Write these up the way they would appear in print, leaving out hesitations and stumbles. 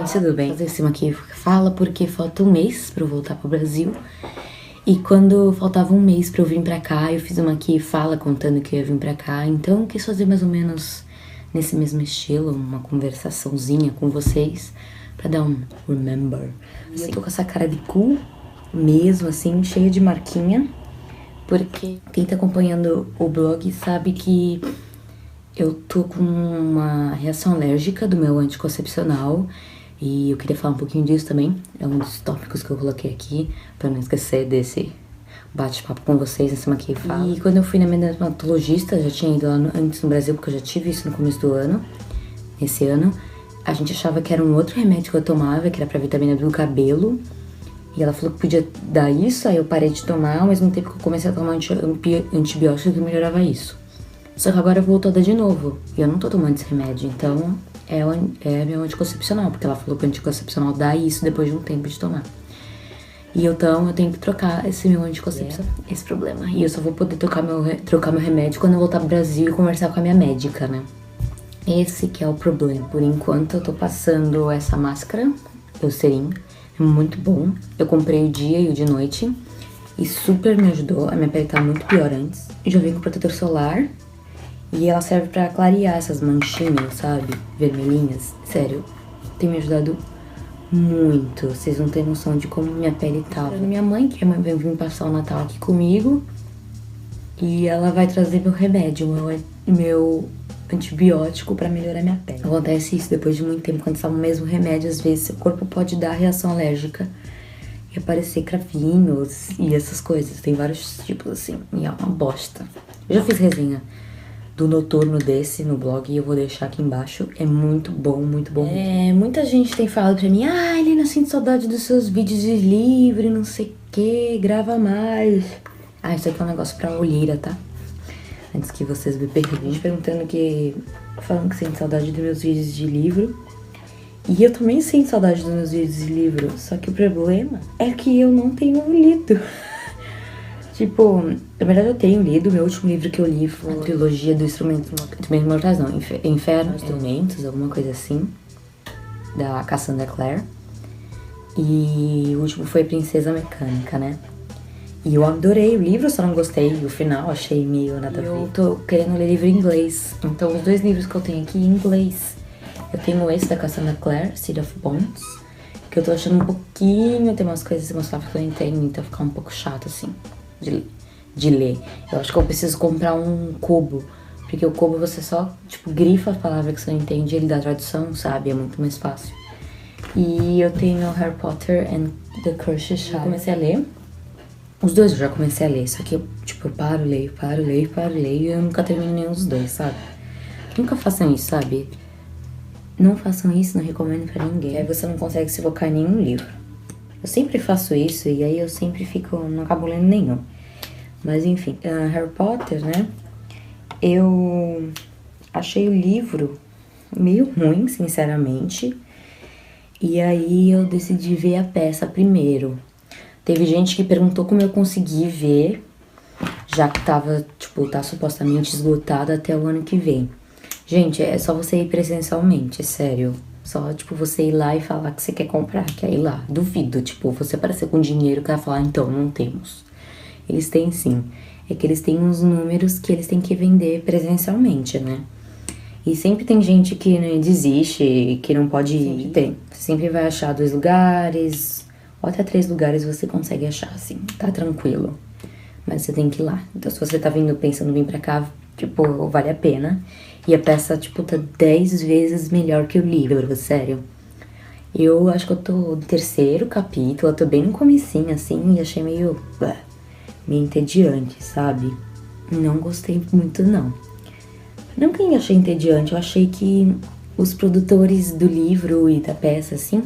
gente, tudo bem? Fazer esse aqui fala porque falta um mês pra eu voltar pro Brasil. E quando faltava um mês pra eu vir pra cá, eu fiz uma aqui fala contando que eu ia vir pra cá. Então eu quis fazer mais ou menos nesse mesmo estilo, uma conversaçãozinha com vocês pra dar um remember. Assim, eu tô com essa cara de cu mesmo, assim, cheia de marquinha. Porque quem tá acompanhando o blog sabe que eu tô com uma reação alérgica do meu anticoncepcional e eu queria falar um pouquinho disso também. É um dos tópicos que eu coloquei aqui pra não esquecer desse bate-papo com vocês nessa aqui fala. E quando eu fui na minha dermatologista, já tinha ido lá antes no Brasil, porque eu já tive isso no começo do ano, esse ano, a gente achava que era um outro remédio que eu tomava, que era pra vitamina do cabelo. E ela falou que podia dar isso, aí eu parei de tomar, ao mesmo tempo que eu comecei a tomar antibiótico que melhorava isso. Só que agora voltou a dar de novo, e eu não tô tomando esse remédio, então é meu anticoncepcional, porque ela falou que o anticoncepcional dá isso depois de um tempo de tomar. E então eu tenho que trocar esse meu anticoncepcional, esse problema. E eu só vou poder trocar meu remédio quando eu voltar pro Brasil e conversar com a minha médica, né? Esse que é o problema. Por enquanto eu tô passando essa máscara, Eucerin. Muito bom. Eu comprei o dia e o de noite e super me ajudou. A minha pele tá muito pior antes. Eu já vim com protetor solar e ela serve pra clarear essas manchinhas, sabe? Vermelhinhas. Sério, tem me ajudado muito. Vocês não têm noção de como minha pele tava. Minha mãe, que vai vir passar o Natal aqui comigo, e ela vai trazer meu remédio, meu antibiótico pra melhorar minha pele. Acontece isso depois de muito tempo, quando você toma o mesmo remédio, às vezes seu corpo pode dar reação alérgica e aparecer cravinhos e essas coisas. Tem vários tipos assim, e é uma bosta. Eu já fiz resenha do noturno desse no blog e eu vou deixar aqui embaixo. É muito bom, muito bom. Muita gente tem falado pra mim, Helena, sinto saudade dos seus vídeos de livro, não sei o que, grava mais. Isso aqui é um negócio pra olheira, tá? Antes que vocês me perguntando falando que sente saudade dos meus vídeos de livro. E eu também sinto saudade dos meus vídeos de livro. Só que o problema é que eu não tenho lido. Tipo, na verdade eu tenho lido. Meu último livro que eu li foi a trilogia do Instrumentos Mortais, não. Inferno, Instrumentos, alguma coisa assim. Da Cassandra Clare. E o último foi Princesa Mecânica, né? E eu adorei o livro, só não gostei do final, achei meio nada a ver. Eu tô querendo ler livro em inglês, então os dois livros que eu tenho aqui em inglês. Eu tenho esse da Cassandra Clare, City of Bones, que eu tô achando um pouquinho, tem umas coisas que eu não entendo, então fica um pouco chato assim, de ler. Eu acho que eu preciso comprar um cubo, porque o cubo você só, tipo, grifa a palavra que você não entende e ele dá tradução, sabe? É muito mais fácil. E eu tenho Harry Potter and the Cursed Child. Eu comecei a ler. Os dois eu já comecei a ler, só que eu, tipo, eu paro, leio, e eu nunca termino nenhum dos dois, sabe? Nunca façam isso, sabe? Não façam isso, não recomendo pra ninguém. Aí você não consegue se focar em nenhum livro. Eu sempre faço isso e aí eu sempre não acabo lendo nenhum. Mas enfim, Harry Potter, né? Eu achei o livro meio ruim, sinceramente. E aí eu decidi ver a peça primeiro. Teve gente que perguntou como eu consegui ver, já que tá supostamente esgotado até o ano que vem. Gente, é só você ir presencialmente, é sério. Só, você ir lá e falar que você quer comprar, quer ir lá. Duvido, você aparecer com dinheiro que vai falar, então, não temos. Eles têm sim. É que eles têm uns números que eles têm que vender presencialmente, né? E sempre tem gente que desiste, que não pode ir. Tem. Você sempre vai achar 2 lugares, ou até 3 lugares você consegue achar, assim, tá tranquilo. Mas você tem que ir lá. Então, se você tá pensando em vir pra cá, vale a pena. E a peça, tá 10 vezes melhor que o livro, sério. Eu acho que eu tô no 3º capítulo, eu tô bem no comecinho, assim, e achei meio entediante, sabe? Não gostei muito, não. Não que eu achei entediante, eu achei que os produtores do livro e da peça, assim,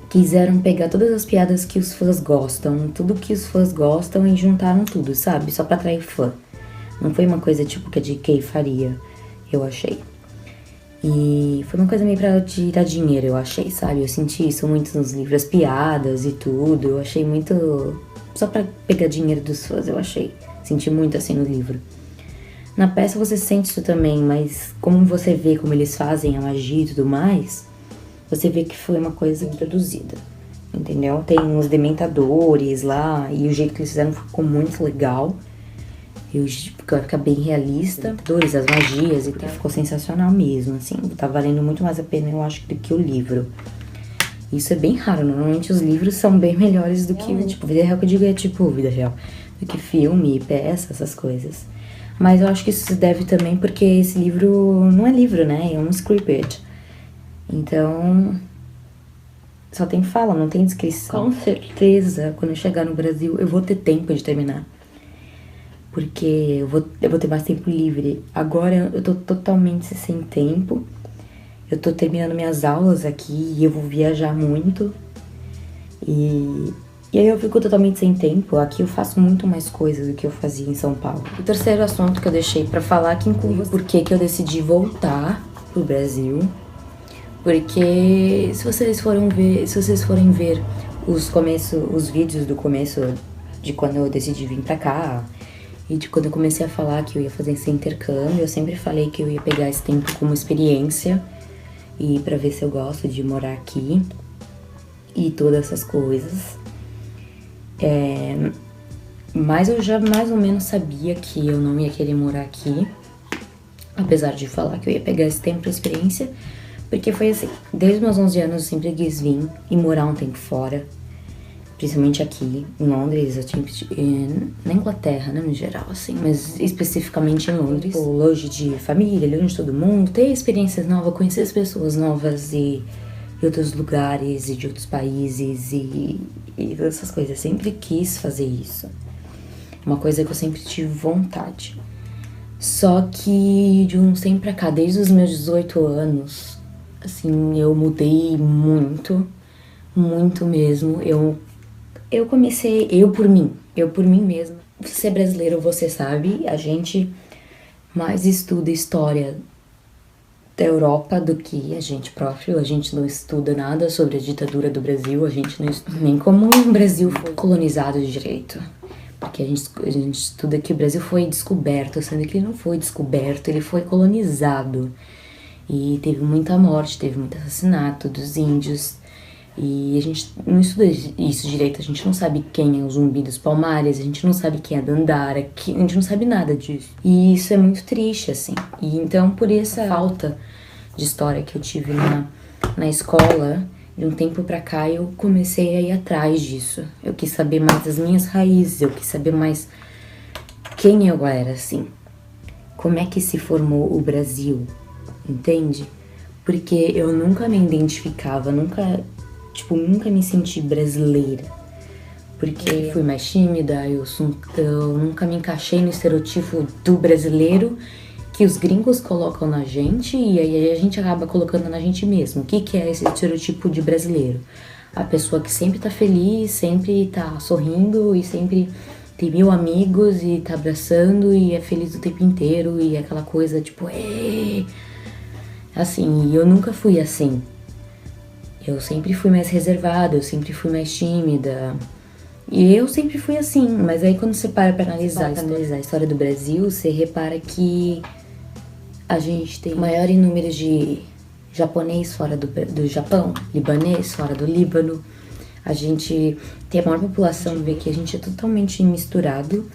quiseram pegar todas as piadas que os fãs gostam, tudo que os fãs gostam e juntaram tudo, sabe? Só pra atrair fã. Não foi uma coisa que a J.K. faria, eu achei. E foi uma coisa meio pra tirar dinheiro, eu achei, sabe? Eu senti isso muito nos livros, as piadas e tudo. Eu achei muito... só pra pegar dinheiro dos fãs, eu achei. Senti muito assim no livro. Na peça você sente isso também, mas como você vê como eles fazem a magia e tudo mais, você vê que foi uma coisa produzida, entendeu? Tem uns dementadores lá, e o jeito que eles fizeram ficou muito legal. E fica bem realista. Dementadores, as magias, e ficou sensacional mesmo, assim. Tá valendo muito mais a pena, eu acho, do que o livro. Isso é bem raro, normalmente os livros são bem melhores do que, tipo, vida real que eu digo é tipo vida real, do que filme, peça, essas coisas. Mas eu acho que isso se deve também porque esse livro não é livro, né? É um script. Então, só tem fala, não tem descrição. Com certeza, quando eu chegar no Brasil, eu vou ter tempo de terminar. Porque eu vou ter mais tempo livre. Agora eu tô totalmente sem tempo. Eu tô terminando minhas aulas aqui e eu vou viajar muito. E aí eu fico totalmente sem tempo. Aqui eu faço muito mais coisas do que eu fazia em São Paulo. O terceiro assunto que eu deixei pra falar, que inclui por que eu decidi voltar pro Brasil. Porque se vocês forem ver os vídeos do começo de quando eu decidi vir pra cá e de quando eu comecei a falar que eu ia fazer esse intercâmbio, eu sempre falei que eu ia pegar esse tempo como experiência e pra ver se eu gosto de morar aqui e todas essas coisas. Mas eu já mais ou menos sabia que eu não ia querer morar aqui, apesar de falar que eu ia pegar esse tempo pra experiência, porque foi assim, desde meus 11 anos eu sempre quis vir e morar um tempo fora, principalmente aqui em Londres, eu tinha na Inglaterra, né, no geral, assim, mas especificamente em Londres, longe de família, longe de todo mundo, ter experiências novas, conhecer as pessoas novas e outros lugares e de outros países e todas essas coisas. Eu sempre quis fazer isso. Uma coisa que eu sempre tive vontade. Só que de uns tempos pra cá, desde os meus 18 anos, assim, eu mudei muito, muito mesmo. Eu comecei, eu por mim mesma. Você é brasileiro, você sabe, a gente mais estuda história da Europa do que a gente próprio. A gente não estuda nada sobre a ditadura do Brasil, a gente não estuda nem como o Brasil foi colonizado de direito. Porque a gente estuda que o Brasil foi descoberto, sendo que ele não foi descoberto, ele foi colonizado. E teve muita morte, teve muito assassinato dos índios. E a gente não estuda isso direito, a gente não sabe quem é o Zumbi dos Palmares, a gente não sabe quem é a Dandara, a gente não sabe nada disso. E isso é muito triste, assim. E então, por essa falta de história que eu tive na escola, de um tempo pra cá, eu comecei a ir atrás disso. Eu quis saber mais das minhas raízes, eu quis saber mais quem eu era, assim. Como é que se formou o Brasil, entende? Porque eu nunca me identificava, nunca me senti brasileira. Porque fui mais tímida, eu nunca me encaixei no estereotipo do brasileiro que os gringos colocam na gente e aí a gente acaba colocando na gente mesmo. O que é esse estereotipo de brasileiro? A pessoa que sempre tá feliz, sempre tá sorrindo e sempre tem 1000 amigos e tá abraçando e é feliz o tempo inteiro e aquela coisa tipo, assim, e eu nunca fui assim. Eu sempre fui mais reservada, eu sempre fui mais tímida. E eu sempre fui assim, mas aí quando você para pra analisar a história do Brasil, você repara que a gente tem o maior número de japonês fora do Japão, libanês fora do Líbano. A gente tem a maior população, vê que a gente é totalmente misturado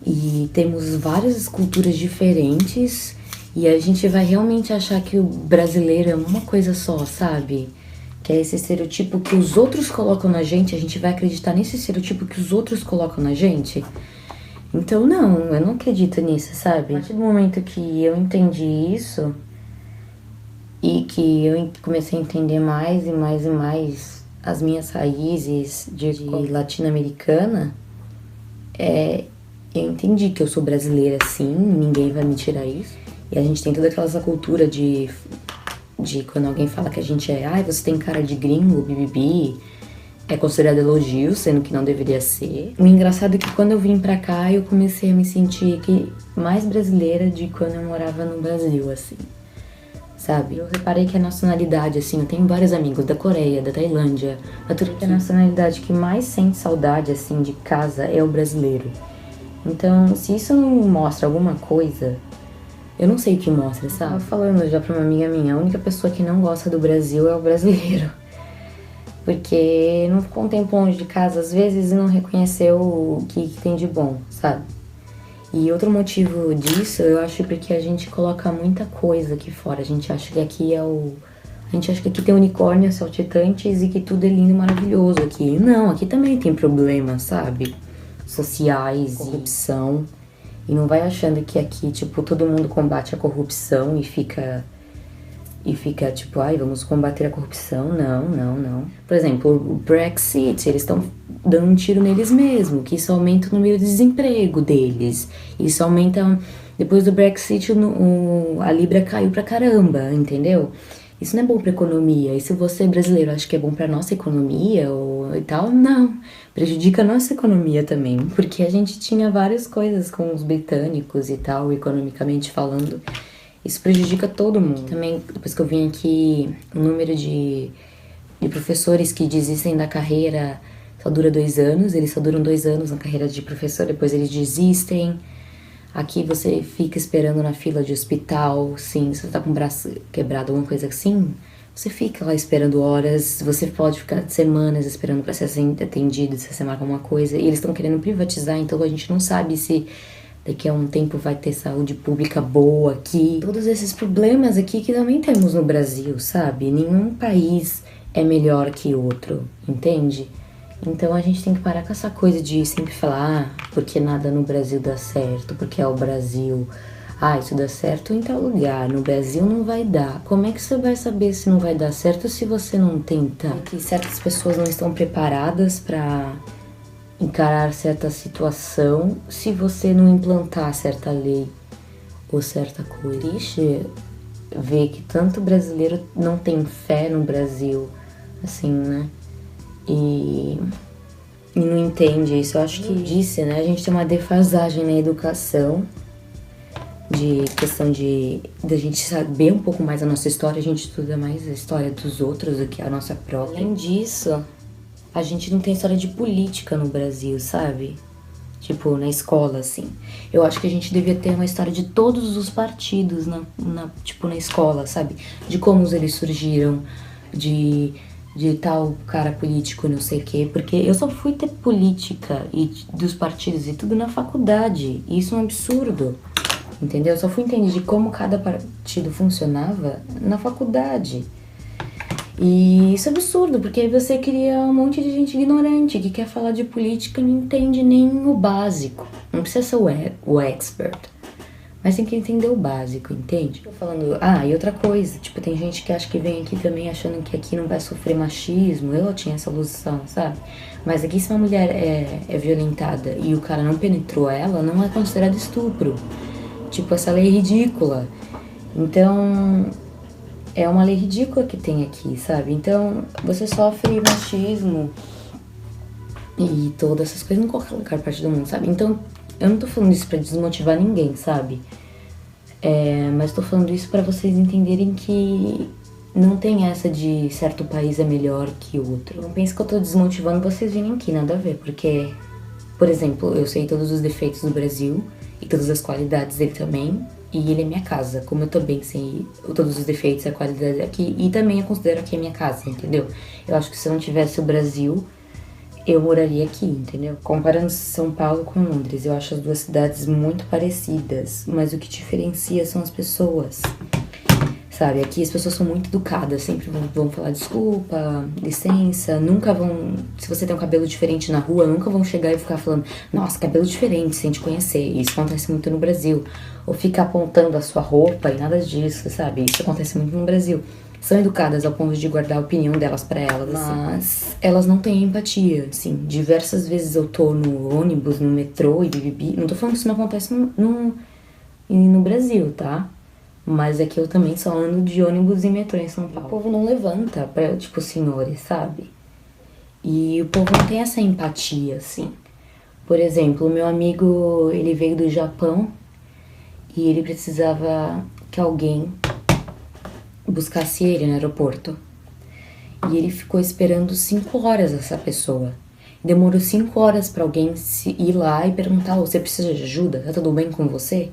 e temos várias culturas diferentes e a gente vai realmente achar que o brasileiro é uma coisa só, sabe? Que é esse estereotipo que os outros colocam na gente, a gente vai acreditar nesse estereotipo que os outros colocam na gente? Então, não, eu não acredito nisso, sabe? A partir do momento que eu entendi isso e que eu comecei a entender mais e mais e mais as minhas raízes de latino-americana, eu entendi que eu sou brasileira sim, ninguém vai me tirar isso. E a gente tem toda aquela cultura de quando alguém fala que a gente você tem cara de gringo, bibibi, é considerado elogio, sendo que não deveria ser. O engraçado é que quando eu vim pra cá, eu comecei a me sentir mais brasileira de quando eu morava no Brasil, assim, sabe? Eu reparei que a nacionalidade, assim, eu tenho vários amigos da Coreia, da Tailândia, da Turquia. A nacionalidade que mais sente saudade, assim, de casa é o brasileiro. Então, se isso não mostra alguma coisa, eu não sei o que mostra, sabe? Eu tava falando já pra uma amiga minha, a única pessoa que não gosta do Brasil é o brasileiro. Porque não ficou um tempo longe de casa, às vezes, e não reconheceu o que tem de bom, sabe? E outro motivo disso, eu acho porque a gente coloca muita coisa aqui fora. A gente acha que aqui A gente acha que aqui tem unicórnios saltitantes e que tudo é lindo e maravilhoso aqui. Não, aqui também tem problemas, sabe? Sociais, corrupção. E não vai achando que aqui, tipo, todo mundo combate a corrupção e fica tipo, ai, vamos combater a corrupção. Não, não, não. Por exemplo, o Brexit, eles estão dando um tiro neles mesmo, que isso aumenta o número de desemprego deles. Isso aumenta. Depois do Brexit, a Libra caiu pra caramba, entendeu? Isso não é bom pra economia. E se você, brasileiro, acha que é bom pra nossa economia ou e tal, não. Prejudica a nossa economia também. Porque a gente tinha várias coisas com os britânicos e tal, economicamente falando. Isso prejudica todo mundo. Também, depois que eu vim aqui, o número de professores que desistem da carreira só dura 2 anos. Eles só duram 2 anos na carreira de professor, depois eles desistem. Aqui você fica esperando na fila de hospital, sim, se você tá com o braço quebrado, alguma coisa assim, você fica lá esperando horas, você pode ficar semanas esperando pra ser atendido, se você marca alguma coisa. E eles estão querendo privatizar, então a gente não sabe se daqui a um tempo vai ter saúde pública boa aqui. Todos esses problemas aqui que também temos no Brasil, sabe? Nenhum país é melhor que outro, entende? Então a gente tem que parar com essa coisa de sempre falar, porque nada no Brasil dá certo, porque é o Brasil. Ah, isso dá certo em tal lugar, no Brasil não vai dar. Como é que você vai saber se não vai dar certo se você não tenta? É que certas pessoas não estão preparadas para encarar certa situação se você não implantar certa lei ou certa coisa. Triste ver que tanto brasileiro não tem fé no Brasil, assim, né? E não entende isso. Eu acho que disse, né? A gente tem uma defasagem na educação, de questão de gente saber um pouco mais a nossa história. A gente estuda mais a história dos outros do que a nossa própria. Além disso, a gente não tem história de política no Brasil, sabe? Tipo, na escola, assim. Eu acho que a gente devia ter uma história de todos os partidos tipo, na escola, sabe? De como eles surgiram, de tal cara político, não sei o quê, porque eu só fui ter política e dos partidos e tudo na faculdade, e isso é um absurdo, entendeu? Eu só fui entender de como cada partido funcionava na faculdade. E isso é absurdo, porque aí você cria um monte de gente ignorante que quer falar de política e não entende nem o básico. Não precisa ser o expert, mas tem que entender o básico, entende? Tô falando, e outra coisa, tipo, tem gente que acha que vem aqui também achando que aqui não vai sofrer machismo. Eu tinha essa ilusão, sabe? Mas aqui se uma mulher é violentada e o cara não penetrou ela, não é considerado estupro. Tipo, essa lei é ridícula. Então, é uma lei ridícula que tem aqui, sabe? Então, você sofre machismo e todas essas coisas em qualquer lugar, parte do mundo, sabe? Então, eu não tô falando isso pra desmotivar ninguém, sabe? Mas tô falando isso pra vocês entenderem que não tem essa de certo país é melhor que outro. Não pense que eu tô desmotivando vocês virem aqui, nada a ver, porque, por exemplo, eu sei todos os defeitos do Brasil e todas as qualidades dele também, e ele é minha casa, como eu também sei todos os defeitos e a qualidade aqui, e também eu considero aqui a minha casa, entendeu? Eu acho que se não tivesse o Brasil, eu moraria aqui, entendeu? Comparando São Paulo com Londres, eu acho as duas cidades muito parecidas, mas o que diferencia são as pessoas, sabe? Aqui as pessoas são muito educadas, sempre vão falar desculpa, licença, nunca vão... Se você tem um cabelo diferente na rua, nunca vão chegar e ficar falando, nossa, cabelo diferente, sem te conhecer. Isso acontece muito no Brasil. Ou ficar apontando a sua roupa e nada disso, sabe? Isso acontece muito no Brasil. São educadas ao ponto de guardar a opinião delas pra elas, mas elas não têm empatia, assim. Diversas vezes eu tô no ônibus, no metrô e bibibi. Não tô falando que isso não acontece no Brasil, tá? Mas é que eu também só ando de ônibus e metrô em São Paulo. O povo não levanta pra, tipo, senhores, sabe? E o povo não tem essa empatia, assim. Por exemplo, o meu amigo, ele veio do Japão e ele precisava que alguém buscasse ele no aeroporto. E ele ficou esperando 5 horas essa pessoa. Demorou 5 horas pra alguém ir lá e perguntar: você precisa de ajuda? Tá tudo bem com você?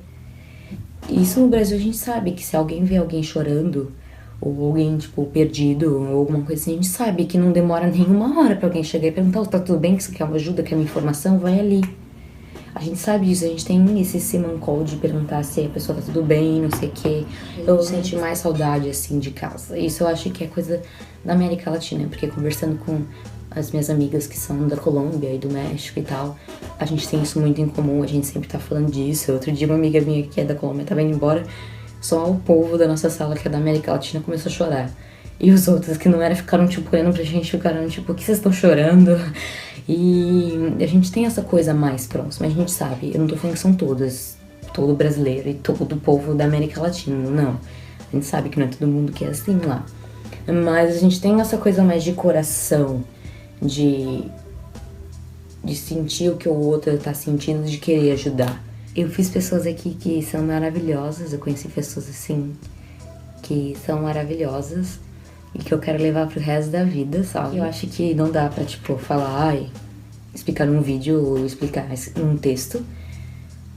Isso no Brasil a gente sabe que se alguém vê alguém chorando, ou alguém, tipo, perdido, ou alguma coisa assim, a gente sabe que não demora nenhuma hora pra alguém chegar e perguntar: tá tudo bem, que você quer uma ajuda, quer uma informação? Vai ali. A gente sabe disso, a gente tem esse simancol de perguntar se a pessoa tá tudo bem, não sei o quê. Eu senti mais saudade, assim, de casa. Isso eu acho que é coisa da América Latina, porque conversando com as minhas amigas que são da Colômbia e do México e tal, a gente tem isso muito em comum, a gente sempre tá falando disso. Outro dia uma amiga minha que é da Colômbia tava indo embora, só o povo da nossa sala, que é da América Latina, começou a chorar. E os outros que não era ficaram, tipo, olhando pra gente, ficaram, tipo, o que vocês estão chorando? E a gente tem essa coisa mais próxima, a gente sabe, eu não tô falando que são todas, todo brasileiro e todo o povo da América Latina, não. A gente sabe que não é todo mundo que é assim lá. Mas a gente tem essa coisa mais de coração, de sentir o que o outro tá sentindo, de querer ajudar. Eu fiz pessoas aqui que são maravilhosas, eu conheci pessoas assim, que são maravilhosas e que eu quero levar pro resto da vida, sabe? Eu acho que não dá pra, tipo, falar, ai, explicar num vídeo ou explicar num texto,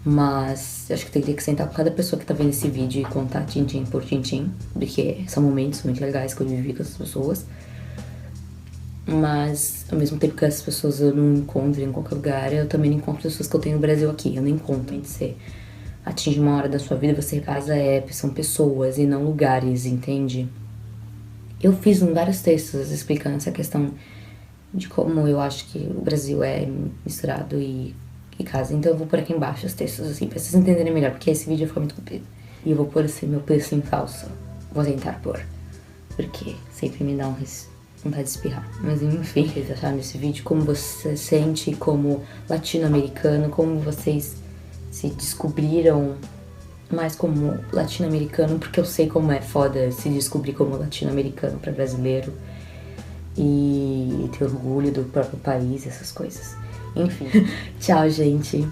mas eu acho que teria que sentar com cada pessoa que tá vendo esse vídeo e contar tintim por tintim, porque são momentos muito legais que eu vivi com as pessoas. Mas, ao mesmo tempo que as pessoas eu não encontro em qualquer lugar, eu também não encontro pessoas que eu tenho no Brasil aqui. Eu não encontro. Você atinge uma hora da sua vida, você casa, são pessoas e não lugares, entende? Eu fiz vários textos explicando essa questão de como eu acho que o Brasil é misturado e casa. Então eu vou pôr aqui embaixo os textos, assim, pra vocês entenderem melhor, porque esse vídeo foi muito comprido. E eu vou pôr esse meu piercing falso. Vou tentar pôr, porque sempre me dá vontade de espirrar. Mas enfim, vocês acharam desse vídeo? Como você se sente como latino-americano? Como vocês se descobriram mais como latino-americano? Porque eu sei como é foda se descobrir como latino-americano pra brasileiro. E ter orgulho do próprio país, essas coisas. Enfim, tchau, gente.